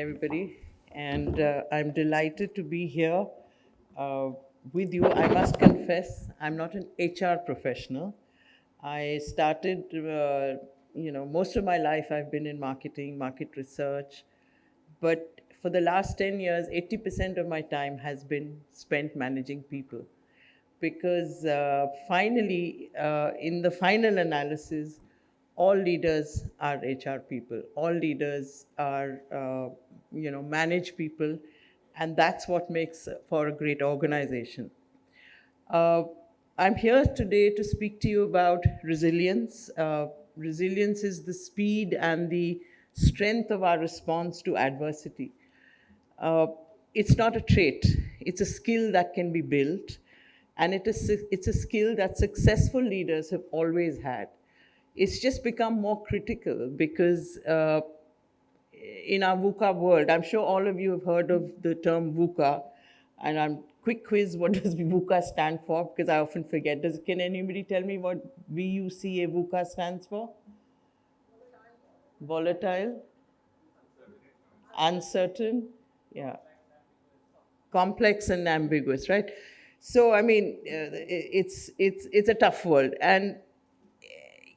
everybody. And I'm delighted to be here with you. I must confess, I'm not an HR professional. I started, most of my life I've been in marketing, market research. But for the last 10 years, 80% of my time has been spent managing people. Because finally, in the final analysis, all leaders are HR people. All leaders are, manage people, and that's what makes for a great organization. Uh, I'm here today to speak to you about resilience. Resilience is the speed and the strength of our response to adversity. Uh, it's not a trait, it's a skill that can be built, and it's a skill that successful leaders have always had. It's just become more critical because in our VUCA world, I'm sure all of you have heard of the term VUCA, and quick quiz, what does VUCA stand for? Because I often forget. Can anybody tell me what VUCA VUCA stands for? Volatile, uncertain, yeah, complex and ambiguous, right? So I mean, it's a tough world, and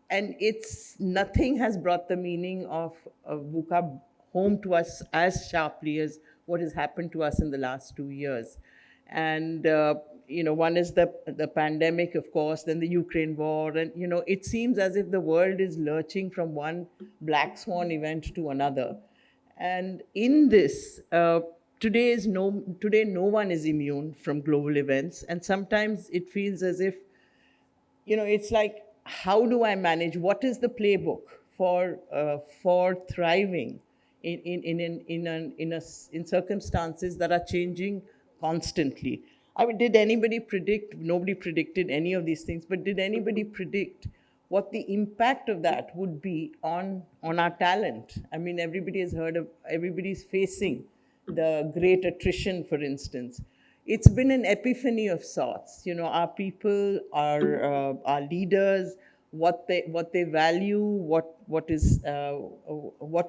it's nothing has brought the meaning of VUCA home to us as sharply as what has happened to us in the last 2 years. And one is the pandemic, of course, then the Ukraine war, and it seems as if the world is lurching from one black swan event to another. And in this, today no one is immune from global events, and sometimes it feels as if it's like, how do I manage? What is the playbook for thriving in circumstances that are changing constantly? I mean, did anybody predict? Nobody predicted any of these things, but did anybody predict what the impact of that would be on our talent? I mean, everybody's facing the great attrition, for instance. It's been an epiphany of sorts. Our people, our leaders, what they value, what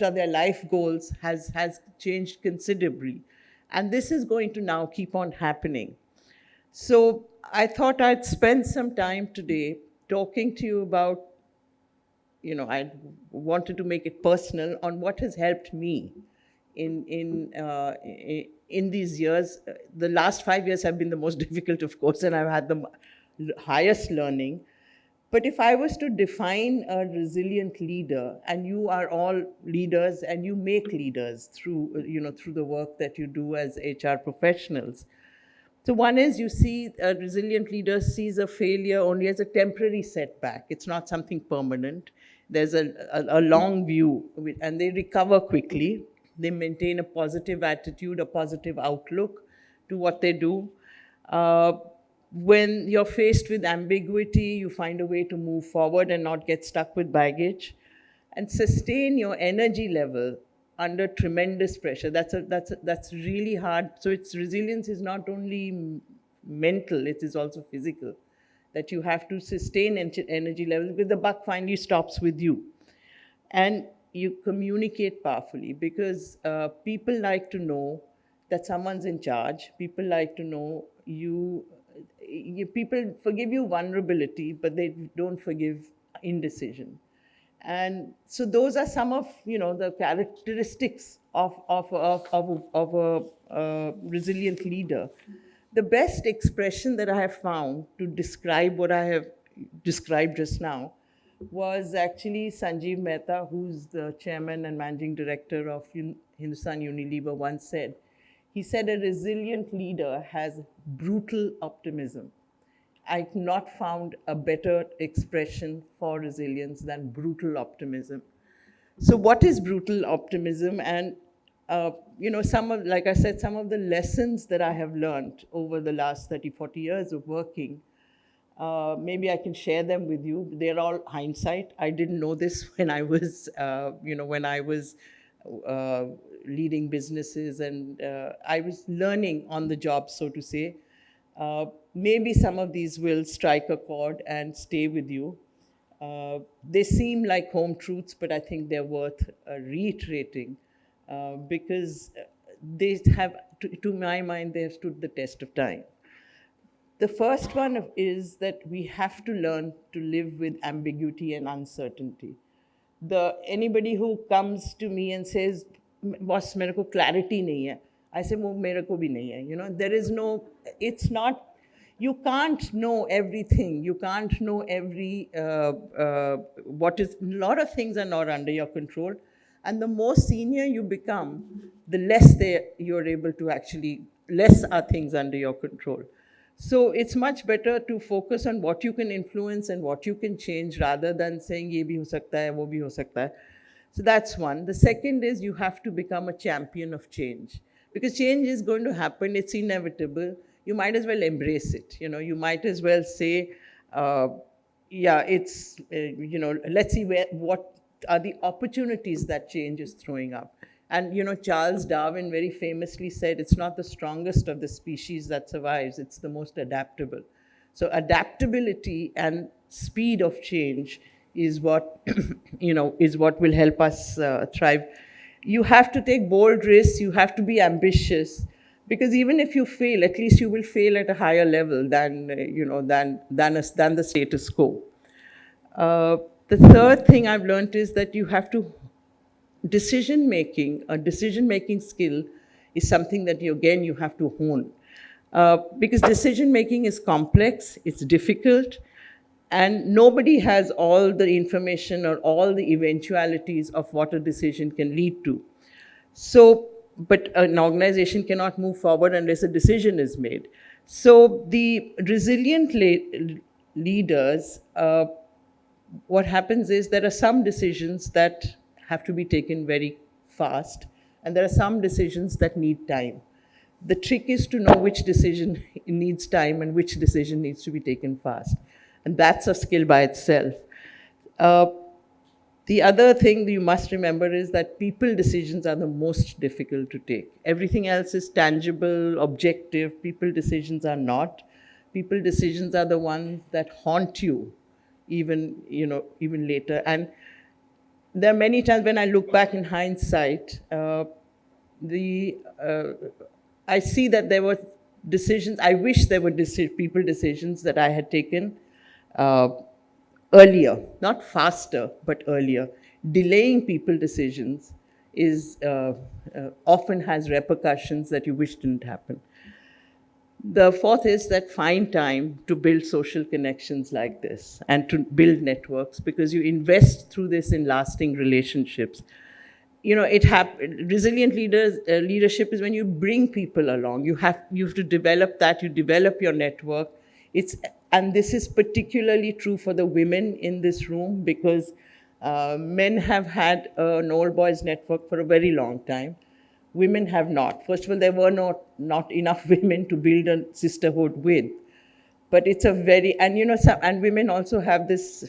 are their life goals has changed considerably, and this is going to now keep on happening. So I thought I'd spend some time today talking to you about, I wanted to make it personal on what has helped me in these years. The last 5 years have been the most difficult, of course, and I've had the highest learning. But if I was to define a resilient leader, and you are all leaders and you make leaders through the work that you do as HR professionals. So one is, you see, a resilient leader sees a failure only as a temporary setback. It's not something permanent. There's a long view, and they recover quickly. They maintain a positive attitude, a positive outlook to what they do. When you're faced with ambiguity, you find a way to move forward and not get stuck with baggage, and sustain your energy level under tremendous pressure. That's really hard. So resilience is not only mental, it is also physical, that you have to sustain energy levels because the buck finally stops with you. And you communicate powerfully, because people like to know that someone's in charge. People like to know people forgive you vulnerability, but they don't forgive indecision. And so those are some of the characteristics of a resilient leader. The best expression that I have found to describe what I have described just now was actually Sanjeev Mehta, who's the chairman and managing director of Hindustan Unilever, once said. He said, a resilient leader has brutal optimism. I've not found a better expression for resilience than brutal optimism. So what is brutal optimism? And like I said, some of the lessons that I have learned over the last 30, 40 years of working, maybe I can share them with you. They're all hindsight. I didn't know this when I was, leading businesses, and I was learning on the job, so to say. Maybe some of these will strike a chord and stay with you. They seem like home truths, but I think they're worth reiterating because they have, to my mind, they have stood the test of time. The first one is that we have to learn to live with ambiguity and uncertainty. Anybody who comes to me and says, "Boss, मेरे को clarity नहीं है," I say, "वो मेरे को भी नहीं है." You know, there is no. It's not. You can't know everything. You can't know every. What is, a lot of things are not under your control, and the more senior you become, the less you're able to actually. Less are things under your control. So it's much better to focus on what you can influence and what you can change rather than saying ye bhi ho sakta hai, wo bhi ho sakta hai. So that's one. The second is you have to become a champion of change, because change is going to happen. It's inevitable. You might as well embrace it. You know, you might as well say, yeah, it's, let's see what are the opportunities that change is throwing up. And, you know, Charles Darwin very famously said, it's not the strongest of the species that survives, it's the most adaptable. So adaptability and speed of change is what, is what will help us thrive. You have to take bold risks, you have to be ambitious, because even if you fail, at least you will fail at a higher level than, than the status quo. The third thing I've learned is that you have to a decision-making skill is something that you have to hone. Because decision-making is complex, it's difficult, and nobody has all the information or all the eventualities of what a decision can lead to. So, but an organization cannot move forward unless a decision is made. So the resilient leaders, what happens is there are some decisions that have to be taken very fast, and there are some decisions that need time. The trick is to know which decision needs time and which decision needs to be taken fast. And that's a skill by itself. The other thing you must remember is that people decisions are the most difficult to take. Everything else is tangible, objective. People decisions are not. People decisions are the ones that haunt you even later. And there are many times when I look back in hindsight, I see that there were decisions, I wish there were people decisions that I had taken earlier, not faster, but earlier. Delaying people decisions is often has repercussions that you wish didn't happen. The fourth is that find time to build social connections like this and to build networks, because you invest through this in lasting relationships. You know, resilient leadership is when you bring people along. You have to develop that, you develop your network. And this is particularly true for the women in this room, because men have had an old boys network for a very long time. Women have not. First of all, there were not enough women to build a sisterhood with. But it's a very, and women also have this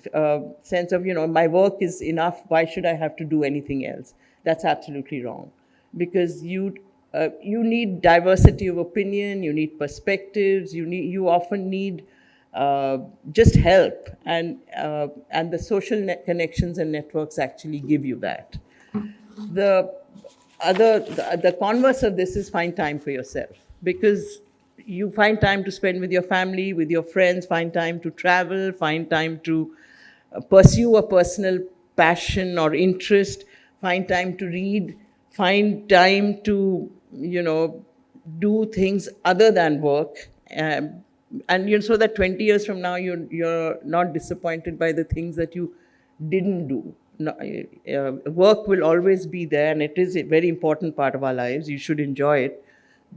sense of, my work is enough, why should I have to do anything else? That's absolutely wrong. Because you need diversity of opinion, you need perspectives, you often need just help. And the social connections and networks actually give you that. The converse of this is find time for yourself, because you find time to spend with your family, with your friends, find time to travel, find time to pursue a personal passion or interest, find time to read, find time to, do things other than work. And so that 20 years from now, you're not disappointed by the things that you didn't do. No, work will always be there, and it is a very important part of our lives. You should enjoy it,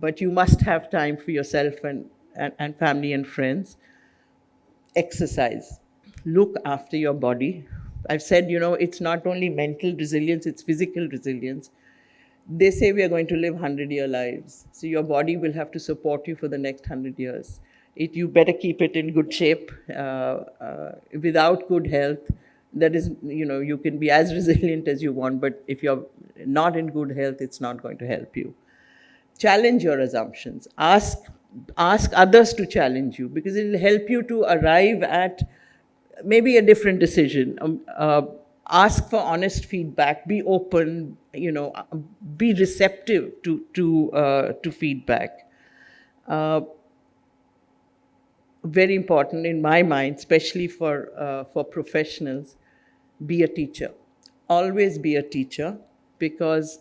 but you must have time for yourself and family and friends. Exercise. Look after your body. I've said, it's not only mental resilience, it's physical resilience. They say we are going to live 100-year lives, so your body will have to support you for the next 100 years. You better keep it in good shape. Without good health, that is, you can be as resilient as you want, but if you're not in good health, it's not going to help you. Challenge your assumptions. Ask others to challenge you, because it will help you to arrive at maybe a different decision. Ask for honest feedback. Be open. be receptive to feedback. Uh, Very important in my mind, especially for professionals, be a teacher. Always be a teacher, because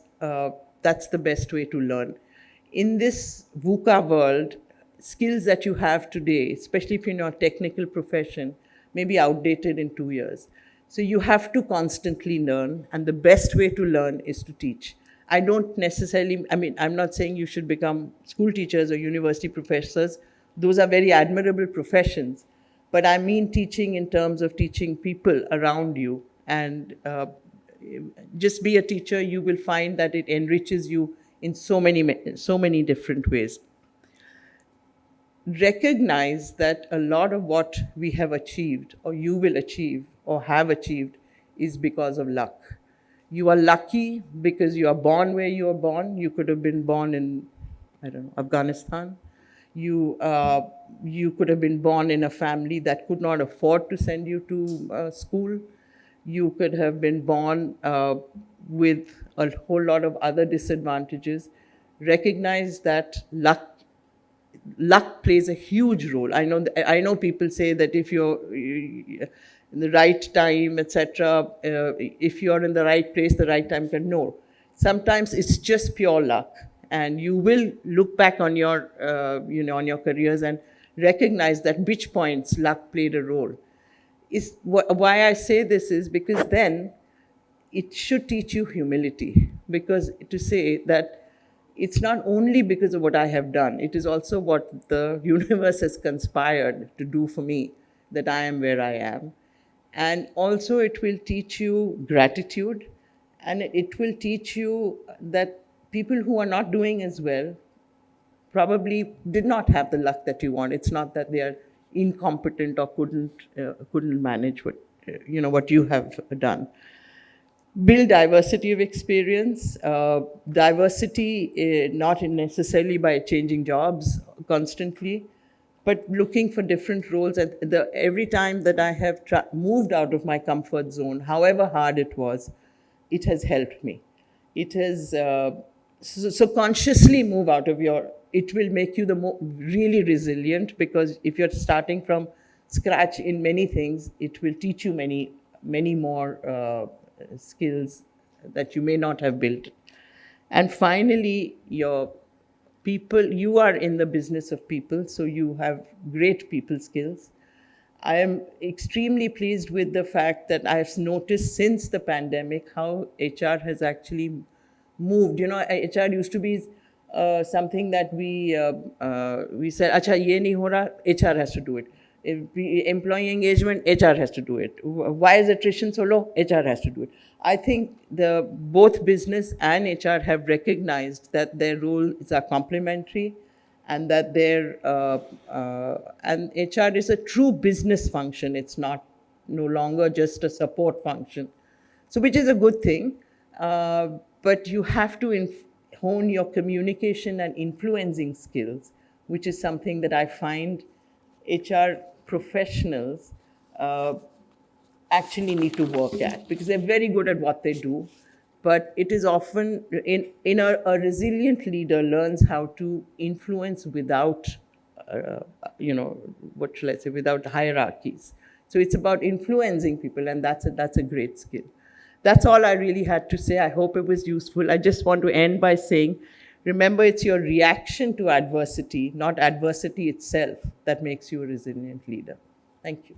that's the best way to learn. In this VUCA world, skills that you have today, especially if you're in a technical profession, may be outdated in 2 years. So you have to constantly learn, and the best way to learn is to teach. I don't necessarily, I mean, I'm not saying you should become school teachers or university professors. Those are very admirable professions. But I mean teaching in terms of teaching people around you. And just be a teacher, you will find that it enriches you in so many different ways. Recognize that a lot of what we have achieved, or you will achieve, or have achieved, is because of luck. You are lucky because you are born where you are born. You could have been born in, I don't know, Afghanistan. You could have been born in a family that could not afford to send you to school. You could have been born with a whole lot of other disadvantages. Recognize that luck plays a huge role. I know people say that if you're in the right time, etc., if you're in the right place, the right time can know. Sometimes it's just pure luck, and you will look back on your on your careers and recognize that which points luck played a role. Why I say this is because then it should teach you humility, because to say that it's not only because of what I have done, it is also what the universe has conspired to do for me, that I am where I am. And also it will teach you gratitude, and it will teach you that people who are not doing as well probably did not have the luck that you want. It's not that they are incompetent or couldn't manage what you have done. Build diversity of experience. Diversity, not necessarily by changing jobs constantly, but looking for different roles. And every time that I have moved out of my comfort zone, however hard it was, it has helped me. It has, so consciously move out of it will make you really resilient, because if you're starting from scratch in many things, it will teach you many more skills that you may not have built. And finally, your people, you are in the business of people, so you have great people skills. I am extremely pleased with the fact that I've noticed since the pandemic how HR has actually moved. HR used to be something that we said, "Acha, ye nahi ho raha, HR has to do it." Employee engagement, HR has to do it. Why is attrition so low? HR has to do it. I think both business and HR have recognized that their roles are complementary, and that and HR is a true business function. It's no longer just a support function. So, which is a good thing. But you have to hone your communication and influencing skills, which is something that I find HR professionals actually need to work at, because they're very good at what they do. But it is often, a resilient leader learns how to influence without, what shall I say, without hierarchies. So it's about influencing people, and that's a great skill. That's all I really had to say. I hope it was useful. I just want to end by saying, remember, it's your reaction to adversity, not adversity itself, that makes you a resilient leader. Thank you.